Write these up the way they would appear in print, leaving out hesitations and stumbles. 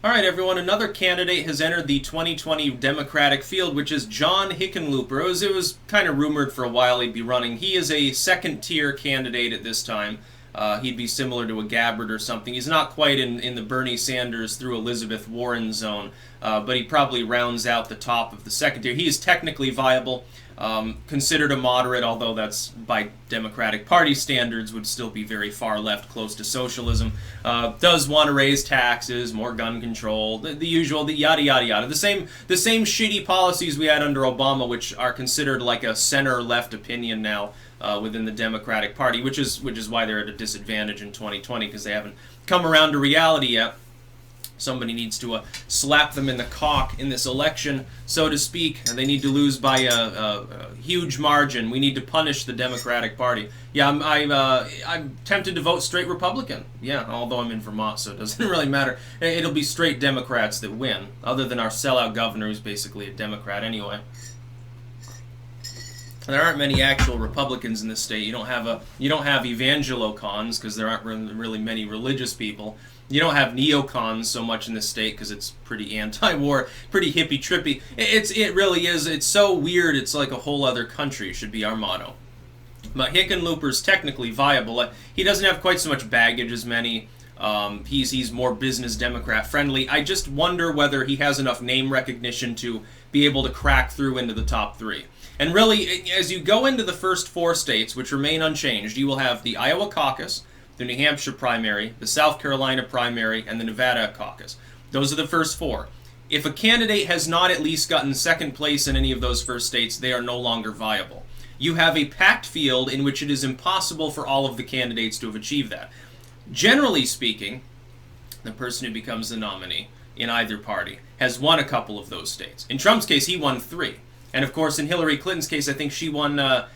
All right, everyone. Another candidate has entered the 2020 Democratic field, which is John Hickenlooper. It was kind of rumored for a while he'd be running. He is a second-tier candidate at this time. He'd be similar to a Gabbard or something. He's not quite in the Bernie Sanders through Elizabeth Warren zone, but he probably rounds out the top of the second tier. He is technically viable. Considered a moderate, although that's by Democratic Party standards would still be very far left, close to socialism. Does want to raise taxes, more gun control, the usual, the yada yada yada. The same shitty policies we had under Obama, which are considered like a center-left opinion now within the Democratic Party, which is why they're at a disadvantage in 2020 because they haven't come around to reality yet. Somebody needs to slap them in the cock in this election, so to speak, and they need to lose by a huge margin. We need to punish the Democratic Party. Yeah, I'm tempted to vote straight Republican. Yeah, although I'm in Vermont, so it doesn't really matter. It'll be straight Democrats that win, other than our sellout governor, who's basically a Democrat anyway. There aren't many actual Republicans in this state. You don't have evangelocons because there aren't really many religious people. You don't have neocons so much in this state because it's pretty anti-war, pretty hippie-trippy. It really is. It's so weird. It's like a whole other country should be our motto. But Hickenlooper's technically viable. He doesn't have quite so much baggage as many. He's more business Democrat friendly. I just wonder whether he has enough name recognition to be able to crack through into the top three. And really, as you go into the first four states, which remain unchanged, you will have the Iowa caucus, the New Hampshire primary, the South Carolina primary, and the Nevada caucus. Those are the first four. If a candidate has not at least gotten second place in any of those first states, they are no longer viable. You have a packed field in which it is impossible for all of the candidates to have achieved that. Generally speaking, the person who becomes the nominee in either party has won a couple of those states. In Trump's case, he won 3. And of course, in Hillary Clinton's case, I think she won Iowa.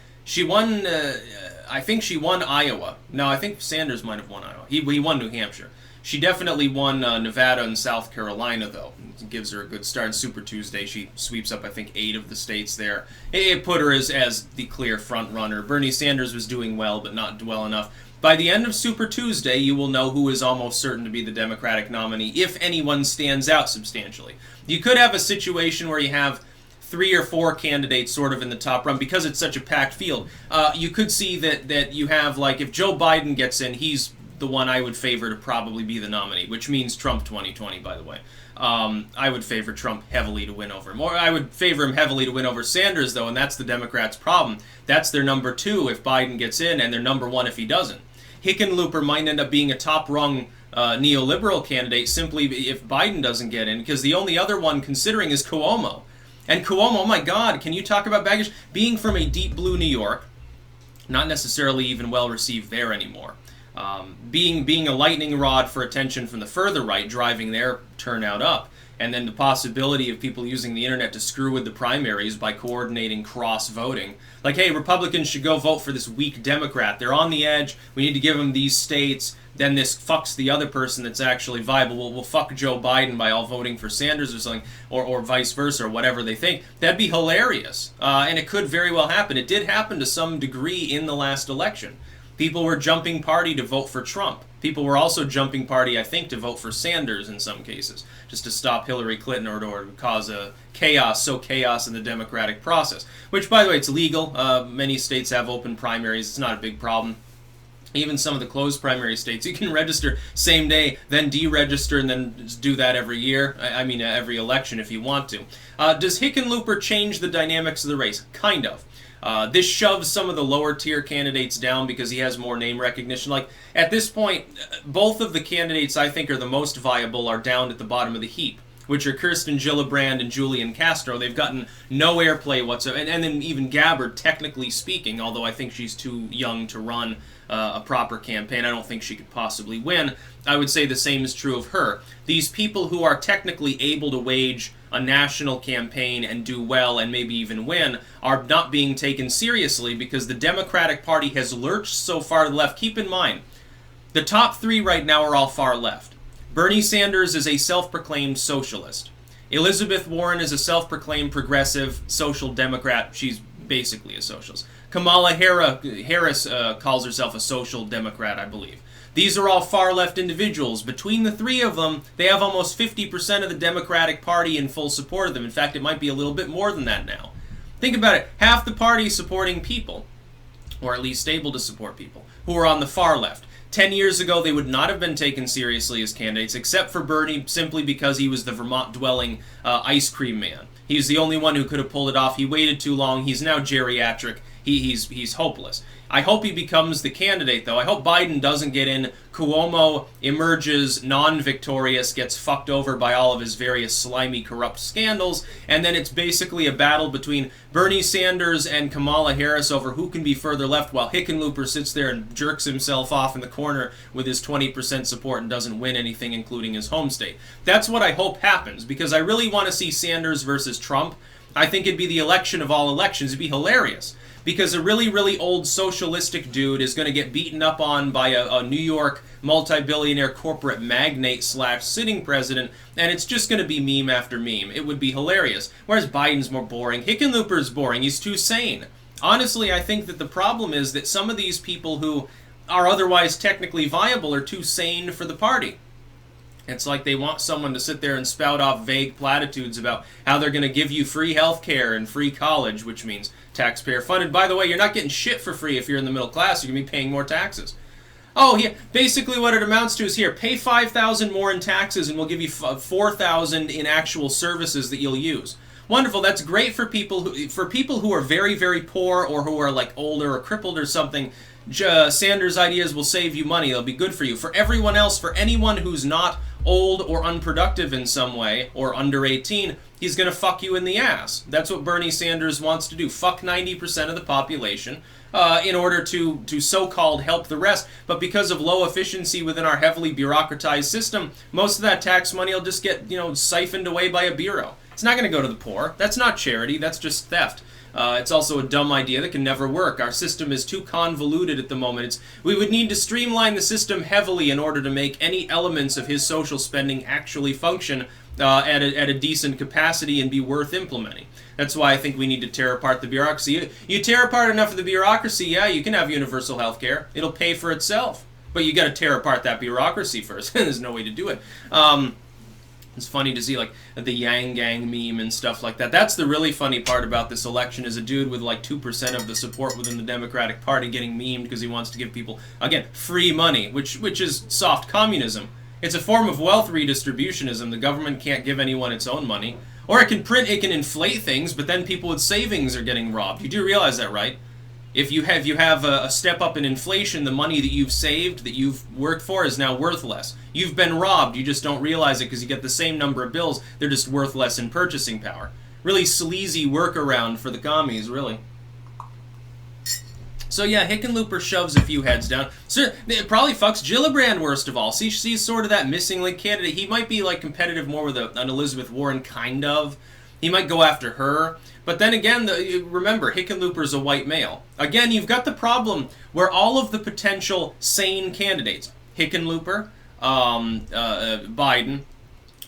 No, I think Sanders might have won Iowa. He won New Hampshire. She definitely won Nevada and South Carolina, though. It gives her a good start. In Super Tuesday, she sweeps up, I think, 8 of the states there. It put her as the clear front runner. Bernie Sanders was doing well, but not well enough. By the end of Super Tuesday, you will know who is almost certain to be the Democratic nominee, if anyone stands out substantially. You could have a situation where you have 3 or 4 candidates sort of in the top run because it's such a packed field. You could see that you have, like, if Joe Biden gets in, he's the one I would favor to probably be the nominee, which means Trump 2020, by the way. I would favor Trump heavily to win over him. Or I would favor him heavily to win over Sanders, though, and that's the Democrats' problem. That's their number 2 if Biden gets in, and their number 1 if he doesn't. Hickenlooper might end up being a top-rung neoliberal candidate simply if Biden doesn't get in, because the only other one considering is Cuomo. And Cuomo, oh my God, can you talk about baggage? Being from a deep blue New York, not necessarily even well received there anymore. Being a lightning rod for attention from the further right, driving their turnout up. And then the possibility of people using the internet to screw with the primaries by coordinating cross-voting. Like, hey, Republicans should go vote for this weak Democrat. They're on the edge. We need to give them these states. Then this fucks the other person that's actually viable. We'll fuck Joe Biden by all voting for Sanders or something, or vice versa, or whatever they think. That'd be hilarious. And it could very well happen. It did happen to some degree in the last election. People were jumping party to vote for Trump. People were also jumping party, I think, to vote for Sanders in some cases, just to stop Hillary Clinton or to cause a chaos in the democratic process. Which, by the way, it's legal. Many states have open primaries. It's not a big problem. Even some of the closed primary states, you can register same day, then deregister, and then just do that every year. Every election if you want to. Does Hickenlooper change the dynamics of the race? Kind of. This shoves some of the lower tier candidates down because he has more name recognition. Like, at this point, both of the candidates I think are the most viable are down at the bottom of the heap, which are Kirsten Gillibrand and Julian Castro. They've gotten no airplay whatsoever. And then even Gabbard, technically speaking, although I think she's too young to run a proper campaign, I don't think she could possibly win. I would say the same is true of her. These people who are technically able to wage a national campaign and do well and maybe even win are not being taken seriously because the Democratic Party has lurched so far to the left. Keep in mind, the top 3 right now are all far left. Bernie Sanders is a self-proclaimed socialist. Elizabeth Warren is a self-proclaimed progressive social democrat. She's basically a socialist. Kamala Harris calls herself a social democrat, I believe. These are all far-left individuals. Between the three of them, they have almost 50% of the Democratic Party in full support of them. In fact, it might be a little bit more than that now. Think about it. Half the party supporting people, or at least able to support people, who are on the far left. 10 years ago, they would not have been taken seriously as candidates, except for Bernie, simply because he was the Vermont-dwelling ice cream man. He's the only one who could have pulled it off. He waited too long. He's now geriatric. He's hopeless. I hope he becomes the candidate, though. I hope Biden doesn't get in. Cuomo emerges non-victorious, gets fucked over by all of his various slimy, corrupt scandals, and then it's basically a battle between Bernie Sanders and Kamala Harris over who can be further left, while Hickenlooper sits there and jerks himself off in the corner with his 20% support and doesn't win anything, including his home state. That's what I hope happens, because I really want to see Sanders versus Trump. I think it'd be the election of all elections. It'd be hilarious. Because a really, really old socialistic dude is going to get beaten up on by a New York multi-billionaire corporate magnate / sitting president, and it's just going to be meme after meme. It would be hilarious. Whereas Biden's more boring. Hickenlooper's boring. He's too sane. Honestly, I think that the problem is that some of these people who are otherwise technically viable are too sane for the party. It's like they want someone to sit there and spout off vague platitudes about how they're going to give you free health care and free college, which means taxpayer funded. By the way, you're not getting shit for free if you're in the middle class. You're going to be paying more taxes. Oh, yeah. Basically what it amounts to is here, pay $5,000 more in taxes and we'll give you $4,000 in actual services that you'll use. Wonderful. That's great for people who are very, very poor or who are like older or crippled or something. Sanders' ideas will save you money. They'll be good for you. For everyone else, for anyone who's not old or unproductive in some way, or under 18, he's going to fuck you in the ass. That's what Bernie Sanders wants to do. Fuck 90% of the population in order to so-called help the rest. But because of low efficiency within our heavily bureaucratized system, most of that tax money will just get, siphoned away by a bureau. It's not going to go to the poor. That's not charity. That's just theft. It's also a dumb idea that can never work. Our system is too convoluted at the moment. We would need to streamline the system heavily in order to make any elements of his social spending actually function at a decent capacity and be worth implementing. That's why I think we need to tear apart the bureaucracy. You tear apart enough of the bureaucracy, yeah, you can have universal health care. It'll pay for itself. But you got to tear apart that bureaucracy first. There's no way to do it. It's funny to see like the Yang Gang meme and stuff like that. That's the really funny part about this election, is a dude with like 2% of the support within the Democratic Party getting memed because he wants to give people, again, free money, which is soft communism. It's a form of wealth redistributionism. The government can't give anyone its own money. Or it can inflate things, but then people with savings are getting robbed. You do realize that, right? If you have a step up in inflation, the money that you've saved, that you've worked for, is now worth less. You've been robbed. You just don't realize it because you get the same number of bills. They're just worth less in purchasing power. Really sleazy workaround for the commies, really. So yeah, Hickenlooper shoves a few heads down. So it probably fucks Gillibrand worst of all. She's sort of that missing link candidate. He might be like competitive more with an Elizabeth Warren, kind of. He might go after her. But then again, remember, Hickenlooper's a white male. Again, you've got the problem where all of the potential sane candidates, Hickenlooper, Biden,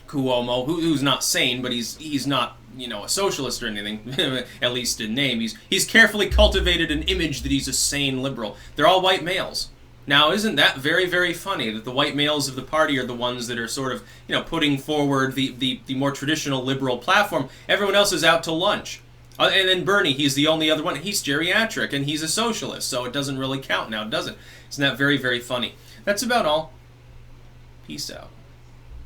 Cuomo, who's not sane, but he's not, a socialist or anything, at least in name. He's carefully cultivated an image that he's a sane liberal. They're all white males. Now, isn't that very, very funny that the white males of the party are the ones that are sort of, putting forward the more traditional liberal platform? Everyone else is out to lunch. And then Bernie, he's the only other one. He's geriatric, and he's a socialist, so it doesn't really count now, does it? Isn't that very, very funny? That's about all. Peace out.